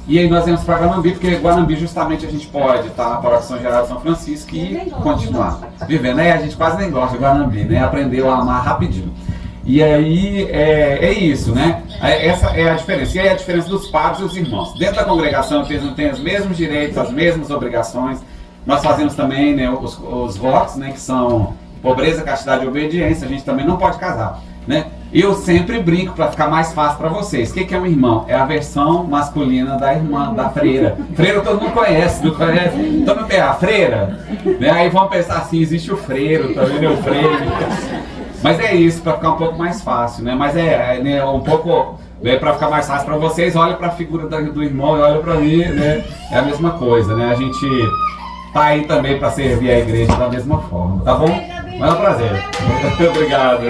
e aí nós viemos para Guanambi, porque Guanambi justamente a gente pode estar na paróquia São Geraldo de São Francisco e continuar vivendo. A gente quase nem gosta de Guanambi, né? Aprendeu a amar rapidinho. E aí é isso, né? Essa é a diferença. E aí a diferença dos padres e dos irmãos. Dentro da congregação eles não têm os mesmos direitos, as mesmas obrigações. Nós fazemos também, né, os votos, né, que são pobreza, castidade e obediência. A gente também não pode casar, né? Eu sempre brinco para ficar mais fácil para vocês. O que é um irmão? É a versão masculina da irmã, da freira. Freira todo mundo conhece, não conhece? Todo mundo tem a freira, né? Aí vamos pensar assim, existe o freiro, também né, o freio. Mas é isso, para ficar um pouco mais fácil, né? Mas né, um pouco, né, para ficar mais fácil para vocês, olha para a figura do irmão e olha para mim, né? É a mesma coisa, né? A gente tá aí também para servir a igreja da mesma forma, tá bom? Mas é um prazer. Obrigado.